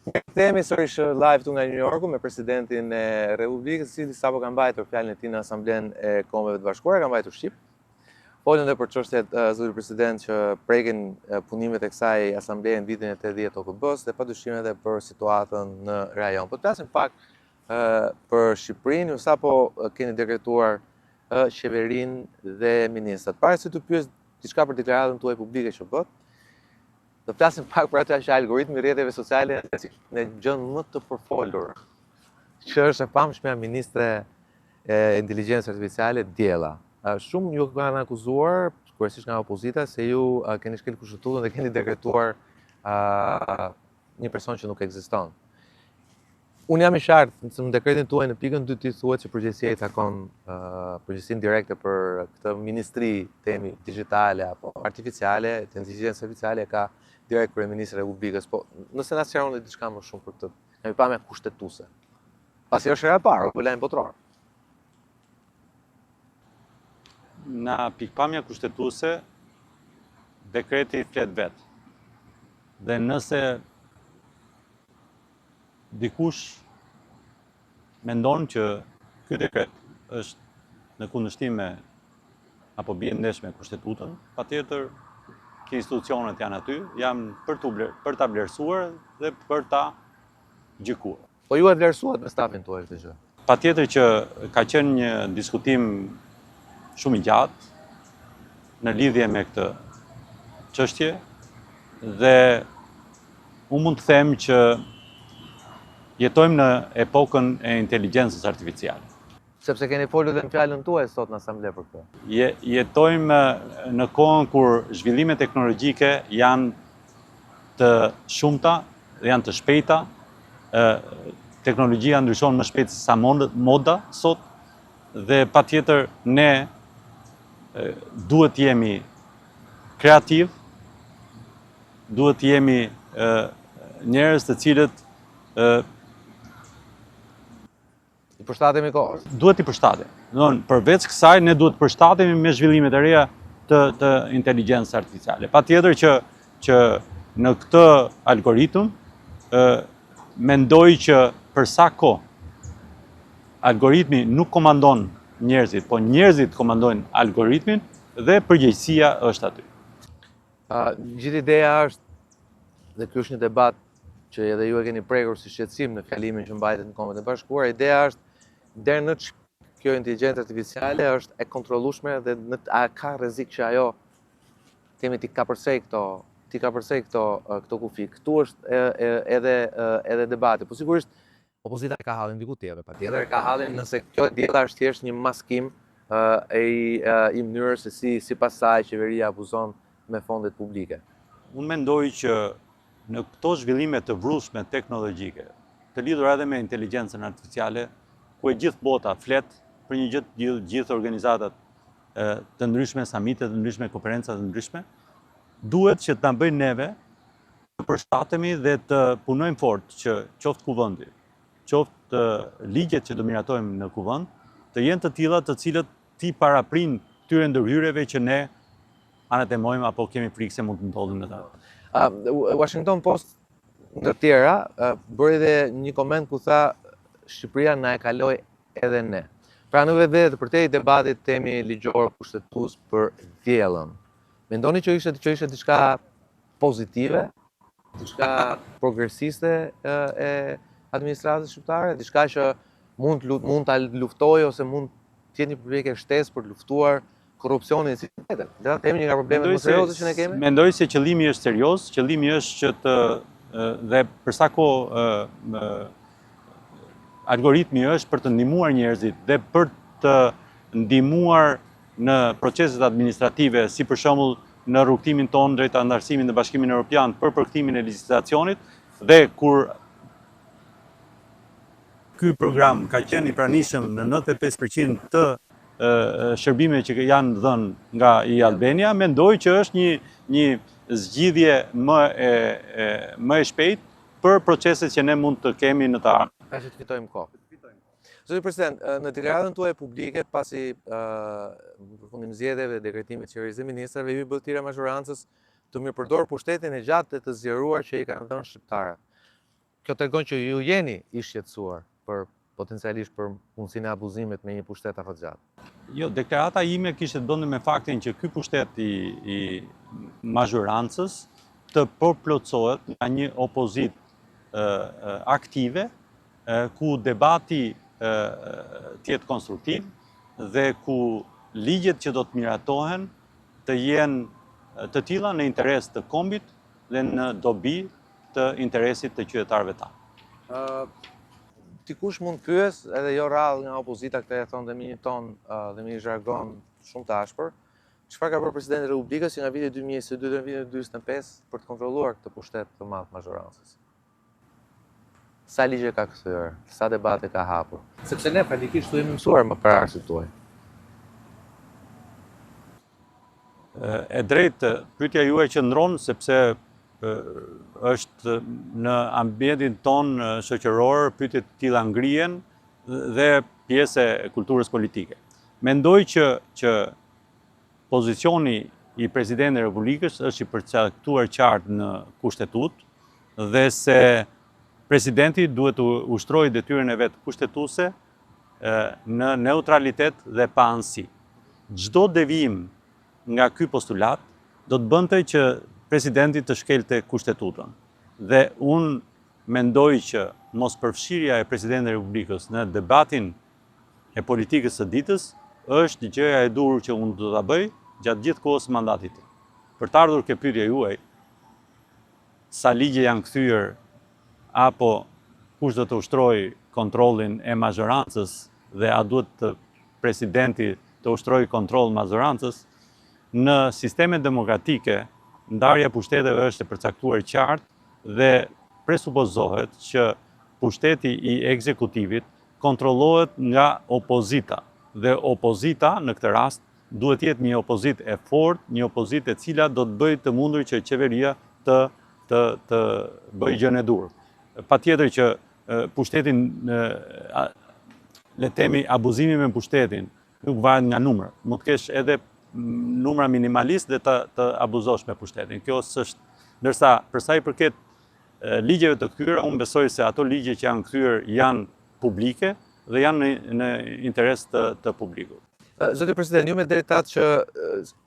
Kthehemi sërish live këtu nga New Yorku me presidentin e Republikës, i cili sapo ka mbajtur fjalën e tij në Asamblenë e Kombeve të Bashkuara, ka mbajtur shqip. Folën edhe për çështjet zoti president që prekin punimet e kësaj asambleje në vitin e 80 OKB-s dhe padyshim edhe për situatën në rajon. Po të flasim pak për Shqipërinë, ju sapo keni dekretuar qeverinë dhe ministrat. Para se të pyes diçka për deklaratën tuaj publike që bët, do flasim pak për atë që algoritmi i rrjeteve sociale në gjën më të përfolur, që është e famshmja ministre e inteligjencës artificiale Diella. Shumë ju kanë akuzuar, kryesisht nga opozita, se ju keni shkel kushtëtutën dhe keni dekretuar një person që nuk ekziston. Unë jam i qartë se në dekretin tuaj në pikën 2 ti thuhet që përgjegjësia i takon përgjegjësinë direkte për këtë ministri temi digjitale apo artificiale, të inteligjencës artificiale ka direkt kryeministri i Republikës, po nëse na sqaroni diçka më shumë për këtë, nga pikpamja kushtetuese. Pasi është era e parë, apo lajm botror. Nga pikpamja kushtetuese, dekreti flet vetë. Dhe nëse dikush mendon që ky dekret është në kundërshtim me apo bie ndesh me kushtetutën, patjetër që institucionet janë aty, janë për ta vlerësuar dhe për ta gjykuar. Po ju e vlerësuat me stafin tuaj këtë gjë? Patjetër që ka qenë një diskutim shumë i gjatë në lidhje me këtë çështje dhe unë mund të them që jetojmë në epokën e inteligjencës artificiale. Sepse keni folur dhe në fjalën tuaj sot në asamble për këtë. Jetojmë në kohën kur zhvillimet teknologjike janë të shumta dhe janë të shpejta. Teknologjia ndryshon më shpejt se sa moda sot dhe patjetër ne duhet të jemi kreativ, duhet të jemi njerëz të cilët I përshtatemi kohës. Duhet i përshtatem. Përveç kësaj, ne duhet të përshtatemi me zhvillimet e reja të inteligjencës artificiale. Patjetër që në këtë algoritëm mendoj që për sa kohë algoritmi nuk komandon njerëzit, po njerëzit komandojnë algoritmin dhe përgjegjësia është aty. Gjithë ideja është, dhe ky është një debat që edhe ju e keni prekur si shqetësim në fjalimin që mbajtet në Kombet e Bashkuara, ideja është deri në kjo inteligjencë artificiale është e kontrollueshme dhe a ka rrezik që ajo ti ka përsëri këto kufi. Këtu është edhe debati. Po sigurisht opozita ka hallin diku tjetër, patjetër ka hallin nëse kjo dieta është thjesht një maskim i mënyrës se sipas saj qeveria abuzon me fondet publike. Unë mendoj që në këto zhvillime të vrullshme teknologjike, të lidhura edhe me inteligjencën artificiale, ku e gjithë bota flet për një gjithë organizatat të ndryshme, samitet të ndryshme, konferencat të ndryshme, duhet që ta bëjnë neve të përshtatemi dhe të punojmë fort që qoftë kuvendi, qoftë ligjet që do miratojmë në kuvend, të jenë të tilla të cilët ti paraprin këtyre ndërhyrjeve që ne anatemojmë apo kemi frikë se mund të ndodhin në ta. Washington Post ndër tjera bëri dhe një koment ku tha Shqipëria na e kaloi edhe ne. Pra në vetë për te i debatit temi ligjor kushtetues për Diellën. Mendoni që ishte diçka pozitive, diçka progresiste e administratës shqiptare, diçka që mund ta luftojë ose mund të jetë një përpjekje shtesë për të luftuar korrupsionin si vetë. Dhe kemi një nga problemet më serioze që ne kemi. Mendoj se qëllimi është serioz, qëllimi është që dhe për sa kohë algoritmi është për të ndihmuar njerëzit dhe për të ndihmuar në proceset administrative, si për shembull në rrugtimin tonë drejt anëtarësimit në Bashkimin Evropian për përkthtimin e legjislacionit dhe kur ky program ka qenë i pranishëm në 95% të shërbimeve që janë dhënë nga Albania, mendoj që është një zgjidhje më e shpejtë për proceset që ne mund të kemi në të ardhmen. Ka që të fitojmë kohë. Zoti president, në deklaratën tuaj publike pasi përfundim zgjedhjeve dhe dekretimit të qeverisë dhe ministrave, ju bë tira majorancës të mirëpërdor pushtetin e gjatë të zgjeruar që i kanë dhënë shqiptarët. kjo tregon që ju jeni i shqetësuar për potencialisht për mundësinë e abuzimit me një pushtet afatgjat. Jo, deklarata ime kishte të bënte me faktin që ky pushtet i mazhorancës të përplotësohet nga një opozitë aktive, ku debati të jetë konstruktiv dhe ku ligjet që do të miratohen të jenë të tilla në interes të kombit dhe në dobi të interesit të qytetarëve tanë. Dikush mund pyes, edhe jo rrallë nga opozita, këtë e thonë dhe me një ton dhe me një zhargon shumë të ashpër, çfarë ka bërë presidenti i Republikës që nga viti 2022 dhe viti 2025 për të kontrolluar këtë pushtet të madh mazhorancës? Sa ligje ka kthyer, sa debate ka hapur? Sepse ne praktikisht u jemi mësuar më para se tuaj. E drejtë, pyetja juaj qëndron sepse është në ambientin ton shoqëror, pyetje të tilla ngrihen dhe pjesë e kulturës politike. Mendoj që pozicioni i Presidentit të Republikës është i përcaktuar qartë në kushtetutë dhe se Presidenti duhet të ushtrojë detyrën e vet kushtetuese në neutralitet dhe pa anësi. Çdo devijim nga ky postulat do të bënte që Presidenti të shkelte kushtetutën. Dhe unë mendoj që mos përfshirja e Presidentit të Republikës në debatin e politikës së ditës është gjëja e durë që unë do ta bëj gjatë gjithë kohës së mandatit tim. Për të ardhur ke pyetja juaj, sa ligje janë kthyer apo kush do të ushtrojë kontrollin e mazhorancës dhe a duhet Presidenti të ushtrojë kontroll mazhorancës, në sistemet demokratike ndarja pushteteve është e përcaktuar qartë dhe presupozohet që pushteti i ekzekutivit kontrollohet nga opozita. Dhe opozita në këtë rast duhet jetë një opozitë e fortë, një opozitë e cila do të bëjë të mundur që qeveria të bëjë gjën e dur. Patjetër që pushtetin, le të themi, abuzimi me pushtetin nuk varet nga numra. Mund të kesh edhe numra minimalisht dhe të abuzosh me pushtetin. Kjo s'është, ndërsa për sa i përket ligjeve të kthyer, unë besoj se ato ligje që janë kthyer janë publike dhe janë në interes të publikut. Zoti President, ju me drejtat që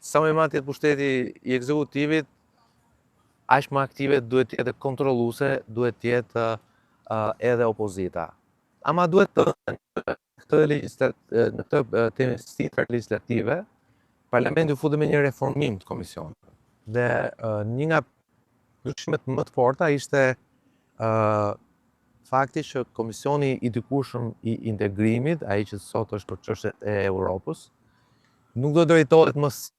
sa më i madh jetë pushteti i ekzekutivit, aq më aktive duhet të jetë kontrolluese, duhet të jetë edhe opozita. Ama duhet në këtë temisitë legislative, Parlamenti u futi me një reformim të komisionit. Dhe një nga ndryshimet më të forta ishte fakti që Komisioni i dikushëm i integrimit, ai që sot është për çështjet e Europës, nuk do drejtohet më si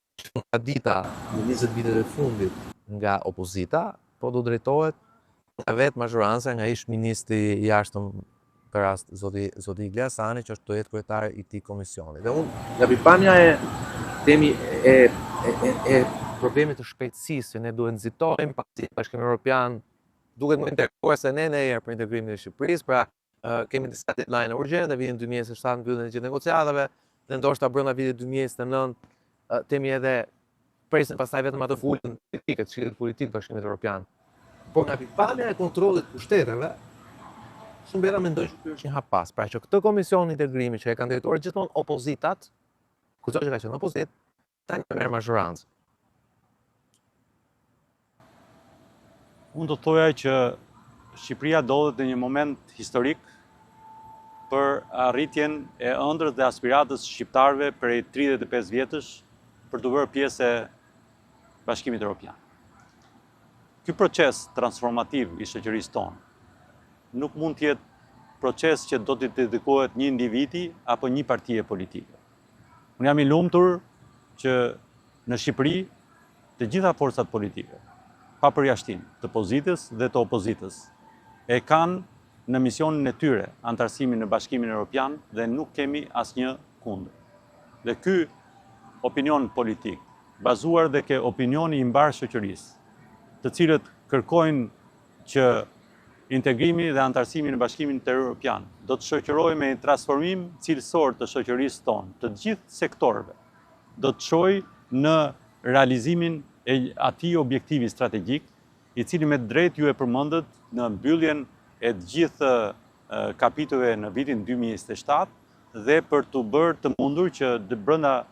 dita në 20 vitet e fundit nga opozita, po do drejtohet nga vetë mazhoranca, nga ish ministri i jashtëm për rast zoti Igli Hasani, që është do jetë kryetari i këtij komisioni. Dhe unë nga pikpamja e temi e problemit të shpejtësisë që ne duhet nxitojmë pasi Bashkimi Evropian duket më interesuar se ne herë për integrimin e Shqipërisë, pra kemi disa deadline urgjente, vitin 2027 mbyllen gjithë negociatave, dhe ndoshta brenda vitit 2029 temi edhe presin pastaj vetëm atë fulën politike, të Këshillit Politik Bashkimit Evropian. Por nga pikpamja e kontrollit të pushteteve, shumë veta mendojnë që ky është një hap pas. Pra që këtë komision integrimi që e kanë drejtuar gjithmonë opozitat, kudo që ka qenë opozitë, tani merr mazhorancë. Unë do të thoja që Shqipëria ndodhet në një moment historik për arritjen e ëndrës dhe aspiratës shqiptarëve prej 35 vjetësh për të bërë pjesë e Bashkimit Evropian. Ky proces transformativ i shoqërisë tonë nuk mund të jetë proces që do të dedikohet një individi apo një partie politike. Unë jam i lumtur që në Shqipëri të gjitha forcat politike, pa përjashtim, të pozitës dhe të opozitës, e kanë në misionin e tyre antarësimin në Bashkimin Evropian dhe nuk kemi asnjë kundër. Dhe ky opinion politik, bazuar dhe ke opinioni i mbar shoqërisë, të cilët kërkojnë që integrimi dhe antarësimi në Bashkimin Evropian do të shoqërojë me një transformim cilësor të shoqërisë tonë, të gjithë sektorëve, do të çojë në realizimin e atij objektivi strategjik, i cili me drejt ju e përmendët në mbylljen e të gjithë kapitujve në vitin 2027 dhe për të bërë të mundur që brenda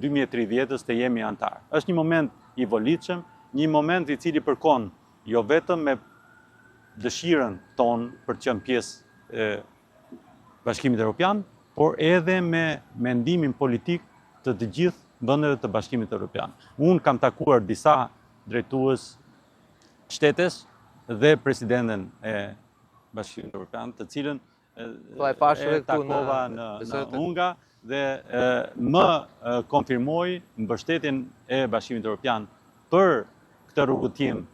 2030-s të jemi antar. Është një moment i volitshëm, një moment i cili përkon jo vetëm me dëshirën tonë për të qenë pjesë e Bashkimit Evropian, por edhe me mendimin politik të gjithë vendeve të Bashkimit Evropian. Unë kam takuar disa drejtues shtetes dhe presidenten e Bashkimit Evropian, të cilën e takova në Unga dhe më konfirmoi mbështetjen e Bashkimit Evropian për këtë rrugëtim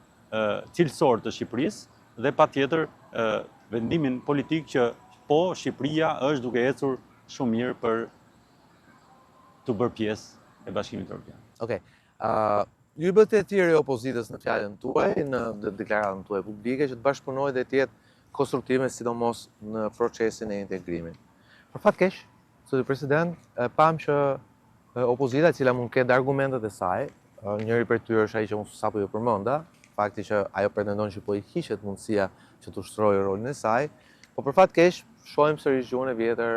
cilësor të Shqipërisë dhe patjetër vendimin politik që po Shqipëria është duke ecur shumë mirë për të bërë pjesë e Bashkimit Evropian. Okej. Ju bëhet e tjerë e opozitës në fjalën tuaj, në deklaratën tuaj publike, që të bashkëpunojë dhe të jetë konstruktive, sidomos në procesin e integrimit. Për fat keq, zotë president, pam që opozita, e cila mund ketë argumentet e saj, njëri prej tyre është ai që unë sapo ju përmenda, fakti që ajo pretendon që po i hiqet mundësia që të ushtrojë rolin e saj, po për fat keq shohim sërish gjuhën e vjetër,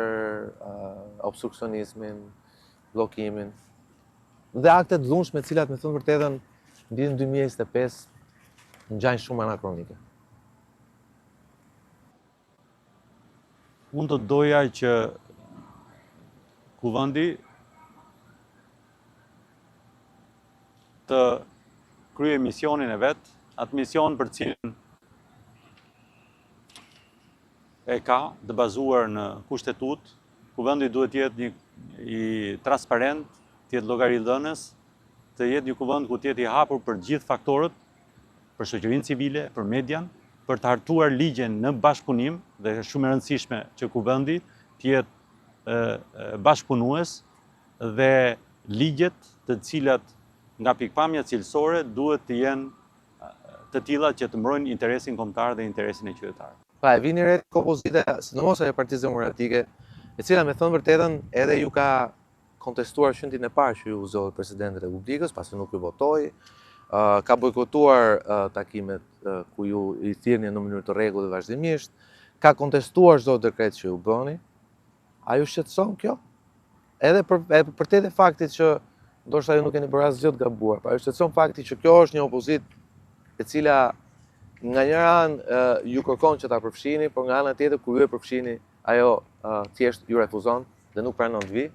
obstruksionizmin, bllokimin dhe akte të dhunshme, të cilat me thënë vërtetën në vitin 2025 ngjajnë shumë anakronike. Unë të doja që kuvendi të kryej misionin e vet, atë mision për cilën e ka, të bazuar në kushtetut. Kuvendi duhet të jetë i transparent, të jetë llogaridhënës, të jetë një kuvend ku të jetë i hapur për gjithë faktorët, për shoqërinë civile, për median, për të hartuar ligjen në bashkëpunim, dhe është shumë e rëndësishme që kuvendi të jetë bashkëpunues dhe ligjet të cilat nga pikpamja cilësore duhet të jenë të tilla që të mbrojnë interesin kombëtar dhe interesin e qytetarëve. Pa, e vini re opozita, sidomos e Partisë Demokratike, e cila me thënë vërtetën edhe ju ka kontestuar shëntin e parë që ju zoti presidenti i Republikës, pasi nuk ju votoi, ka bojkotuar takimet ku ju i thirrni në mënyrë të rregullt dhe vazhdimisht, ka kontestuar çdo dekret që ju bëni. A ju shqetëson kjo? Edhe për te faktit që ndoshta ju nuk keni bërë asgjë të gabuar, pa ju shqetëson fakti që kjo është një opozitë e cila nga njëra anë ju kërkon që ta përfshini, por nga ana tjetër kur ju e përfshini, ajo thjesht ju refuzon dhe nuk pranon të vi.